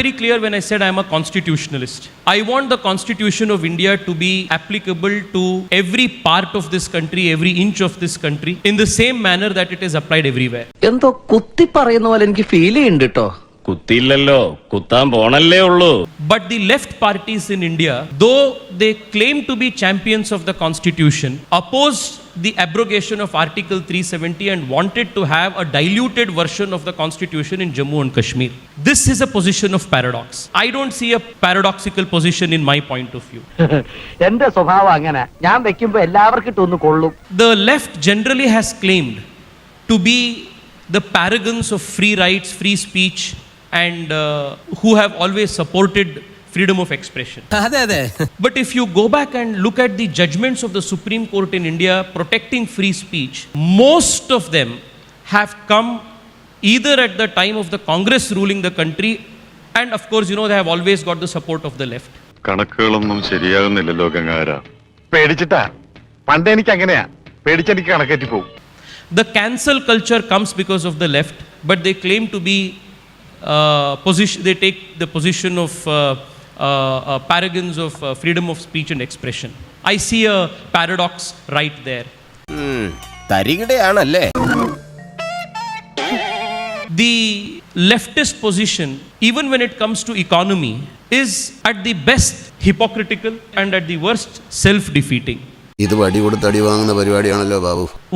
very clear when I said I am a constitutionalist. I want the Constitution of India to be applicable to every part of this country, every inch of this country, in the same manner that it is applied everywhere. എന്തോ കുത്തി പറയുന്ന പോലെ എനിക്ക് feel ചെയ്യുന്നുണ്ട് കേട്ടോ. കുത്തിയില്ലല്ലോ, കുത്താൻ പോണല്ലേ ഉള്ളൂ. But the left parties in India, though they claim to be champions of the Constitution, opposed the abrogation of Article 370 and wanted to have a diluted version of the Constitution in Jammu and Kashmir. This is a position of paradox. I don't see a paradoxical position in my point of view. എന്റെ സ്വഭാവം അങ്ങനെ, ഞാൻ വെക്കുമ്പോ എല്ലാവർക്കും ഇട്ടൊന്ന് കൊള്ളും. The left generally has claimed to be the paragons of free rights, free speech, and who have always supported freedom of expression. But if you go back and look at the judgments of the Supreme Court in India protecting free speech, most of them have come either at the time of the Congress ruling the country, and of course, you know, they have always got the support of the left. കണക്കുകളൊന്നും ശരിയാകുന്നില്ലല്ലോ ഗംഗാര. പേടിച്ചിട്ടാ, പണ്ട് എനിക്ക് അങ്ങനെയാ, പേടിച്ചെനിക്ക് കണക്കേറ്റി പോകും. The cancel culture comes because of the left, but they claim to be they take the position of paragons of freedom of speech and expression. I see a paradox right there. The leftist position, even when it comes to economy, is at the best hypocritical and at the worst self-defeating.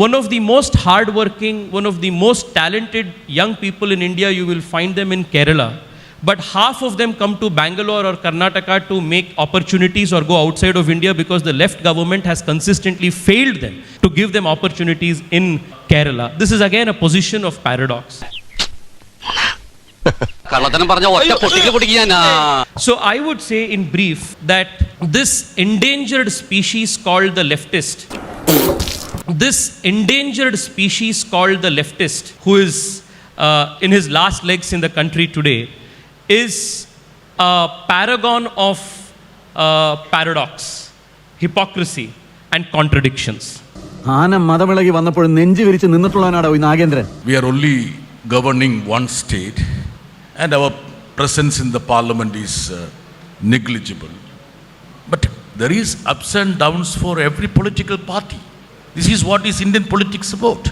One of the most hard-working, one of the most talented young people in India, you will find them in Kerala. But half of them come to Bangalore or Karnataka to make opportunities or go outside of India because the left government has consistently failed them to give them opportunities in Kerala. This is again a position of paradox. So I would say in brief that this endangered species called the leftist, who is in his last legs in the country today, is a paragon of paradox, hypocrisy and contradictions. We are only governing one state and our presence in the parliament is negligible. But there is ups and downs for every political party. This is what is Indian politics about.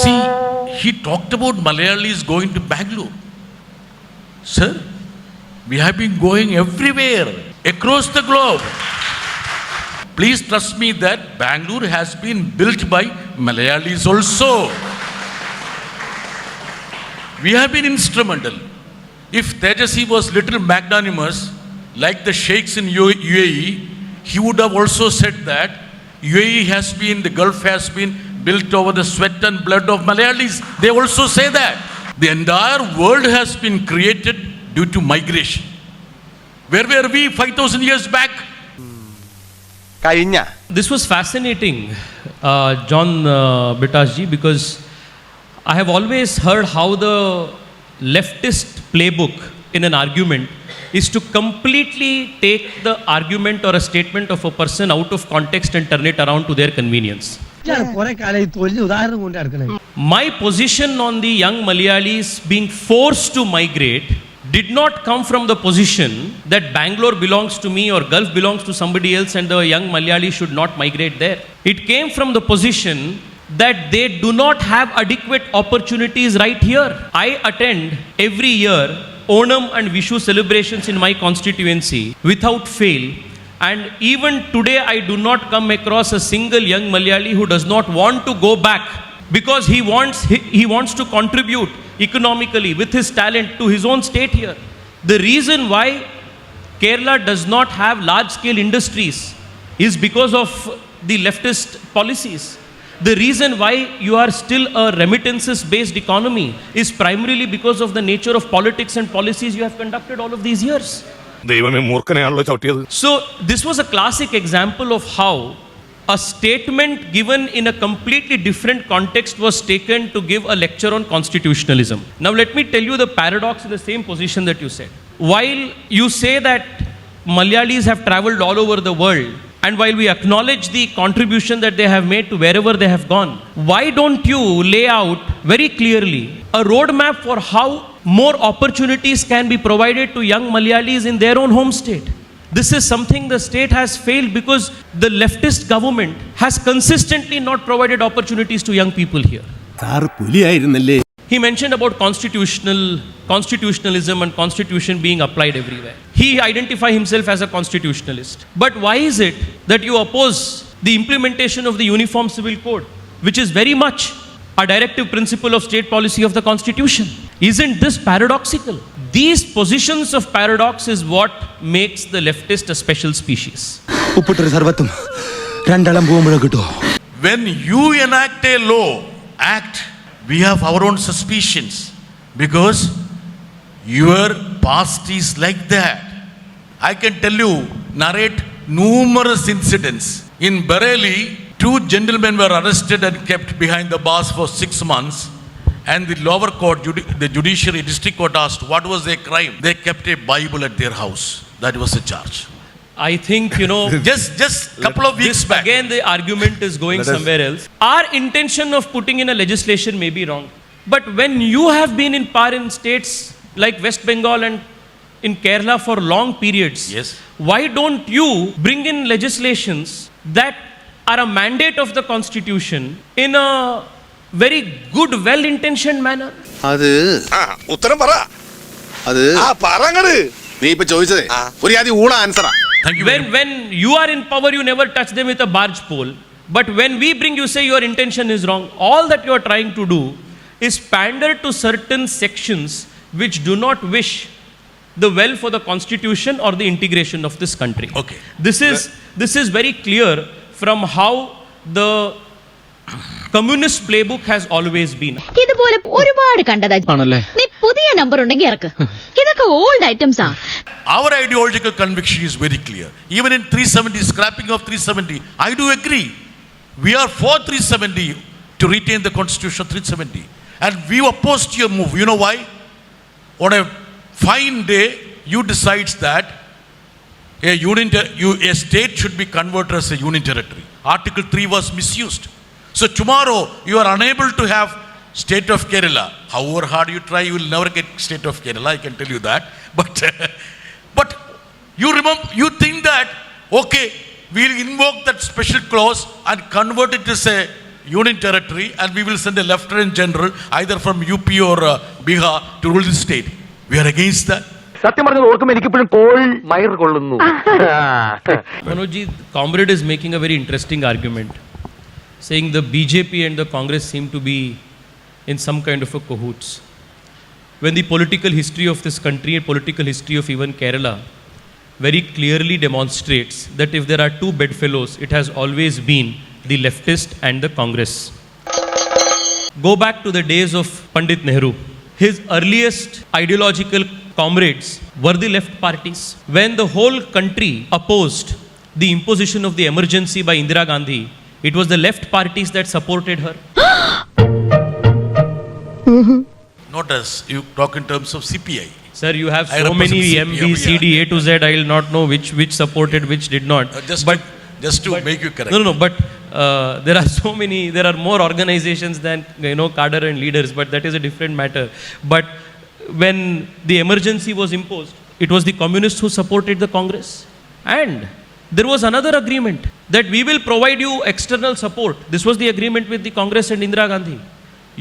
See, he talked about Malayalis going to Bangalore. Sir, we have been going everywhere, across the globe. Please trust me that Bangalore has been built by Malayalis also. We have been instrumental. If Tejasvi was little magnanimous, like the sheikhs in UAE, he would have also said that UAE has been, the Gulf has been built over the sweat and blood of Malayalis. They also say that. The entire world has been created due to migration. Where were we 5,000 years back? This was fascinating, John Brittas ji, because I have always heard how the leftist playbook in an argument is to completely take the argument or a statement of a person out of context and turn it around to their convenience. My position on the young Malayalis being forced to migrate did not come from the position that Bangalore belongs to me or Gulf belongs to somebody else and the young Malayali should not migrate there. It came from the position that they do not have adequate opportunities right here. I attend every year Onam and Vishu celebrations in my constituency without fail, and even today I do not come across a single young Malayali who does not want to go back because he wants to contribute economically with his talent to his own state here. The reason why Kerala does not have large scale industries is because of the leftist policies. The reason why you are still a remittances based economy is primarily because of the nature of politics and policies you have conducted all of these years. So this was a classic example of how a statement given in a completely different context was taken to give a lecture on constitutionalism. Now let me tell you the paradox in the same position that you said. While you say that Malayalis have traveled all over the world, And while we acknowledge the contribution that they have made to wherever they have gone, why don't you lay out very clearly a roadmap for how more opportunities can be provided to young Malayalis in their own home state? This is something the state has failed because the leftist government has consistently not provided opportunities to young people here. He mentioned about constitutionalism and constitution being applied everywhere. He identified himself as a constitutionalist. But why is it that you oppose the implementation of the Uniform Civil Code, which is very much a directive principle of state policy of the constitution? Isn't this paradoxical? These positions of paradox is what makes the leftist a special species. When you enact a law, we have our own suspicions because your past is like that. I can tell you, narrate numerous incidents. In Bareilly, 2 gentlemen were arrested and kept behind the bars for 6 months. And the lower court, the judiciary district court asked, what was their crime? They kept a Bible at their house. That was a charge. I think, just couple of weeks back. Again, the argument is going somewhere else. Our intention of putting in a legislation may be wrong. But when you have been in power in states like West Bengal and in Kerala for long periods, Yes. why don't you bring in legislations that are a mandate of the constitution in a very good, well-intentioned manner? ഉത്തരം പറ അത് പറങ്ങട് നീ ഇപ്പൊ ചോദിച്ചതേ ഒരു ആദ്യം ഊണ ആൻസറാ. Thank you. When you are in power, you never touch them with a barge pole. But when we bring, you say your intention is wrong. All that you are trying to do is pander to certain sections which do not wish the well for the constitution or the integration of this country. Okay. This is very clear from how the communist playbook has always been. ഇതുപോലെ ഒരുപാട് കണ്ടതാ. നീ പുതിയ number ഉണ്ടെങ്കിൽ ഇറക്ക്. ഇതൊക്കെ old items ആ. Our ideological conviction is very clear. Even in 370, scrapping of 370, I do agree. We are for 370 to retain the constitution of 370. And we oppose to your move. You know why? On a fine day, you decides that a state should be converted as a union territory. Article 3 was misused. So tomorrow, you are unable to have state of Kerala. However hard you try, you will never get state of Kerala, I can tell you that. But you remember, you think that, okay, we'll invoke that special clause and convert it as a union territory and we will send a lieutenant general either from UP or Bihar to rule the state. We are against that. സത്യം പറഞ്ഞത് ഓർക്കുമ്പോൾ എനിക്കിപ്പോഴും call Maier കൊള്ളുന്നു. Manojji, comrade is making a very interesting argument, saying the BJP and the Congress seem to be in some kind of a cahoots. When the political history of this country and political history of even Kerala very clearly demonstrates that if there are 2 bedfellows, it has always been the leftist and the Congress. Go back to the days of Pandit Nehru. His earliest ideological comrades were the left parties. When the whole country opposed the imposition of the emergency by Indira Gandhi, it was the left parties that supported her. Not as you talk in terms of CPI. Sir, you have I so many represent M, CPI, B, C, D, A to Z. I will not know which supported, which did not. Just to make you correct. No. But there are so many. There are more organizations than cadre and leaders. But that is a different matter. But when the emergency was imposed, it was the communists who supported the Congress, and there was another agreement that we will provide you external support. This was the agreement with the Congress and Indira Gandhi.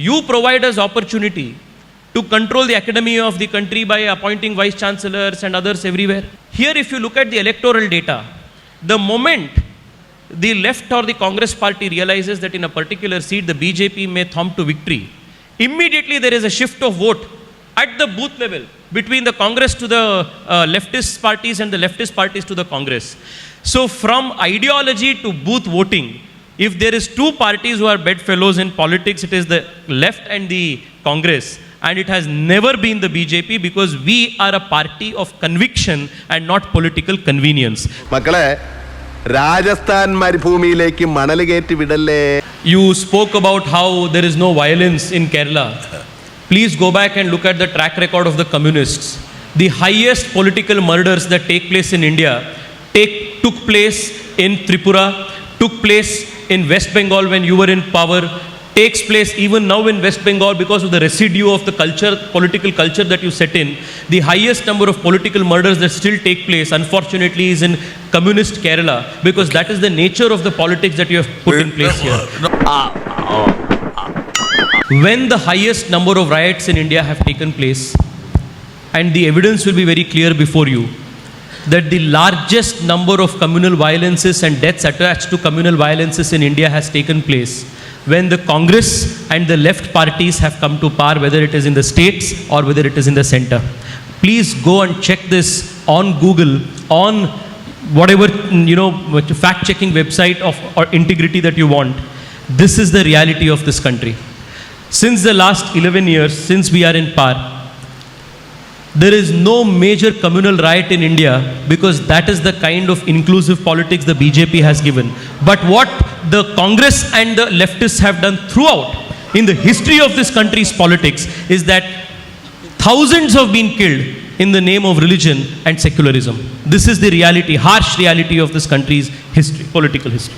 You provide us opportunity to control the academy of the country by appointing vice chancellors and others everywhere. Here, if you look at the electoral data, the moment the left or the Congress party realizes that in a particular seat the BJP may thumb to victory, immediately there is a shift of vote at the booth level between the Congress to the leftist parties and the leftist parties to the Congress. So from ideology to booth voting, if there is 2 parties who are bedfellows in politics, it is the left and the Congress. And it has never been the BJP because we are a party of conviction and not political convenience. മക്കളെ രാജസ്ഥാൻ മരുഭൂമിയിലേക്ക് മണൽ കയറ്റി വിടല്ലേ. You spoke about how there is no violence in Kerala. Please go back and look at the track record of the communists. The highest political murders that take place in India take took place in Tripura, took place in West Bengal when you were in power, takes place even now in West Bengal because of the residue of the culture, political culture that you set in. The highest number of political murders that still take place, unfortunately, is in communist Kerala, because that is the nature of the politics that you have put in place here. When the highest number of riots in India have taken place, and the evidence will be very clear before you, that the largest number of communal violences and deaths attached to communal violences in India has taken place when the Congress and the left parties have come to power, whether it is in the states or whether it is in the center. Please go and check this on Google, on whatever, fact-checking website of or integrity that you want. This is the reality of this country. Since the last 11 years, since we are in power, there is no major communal riot in India, because that is the kind of inclusive politics the BJP has given. But what the Congress and the leftists have done throughout in the history of this country's politics is that thousands have been killed in the name of religion and secularism. This is the reality, harsh reality of this country's history, political history.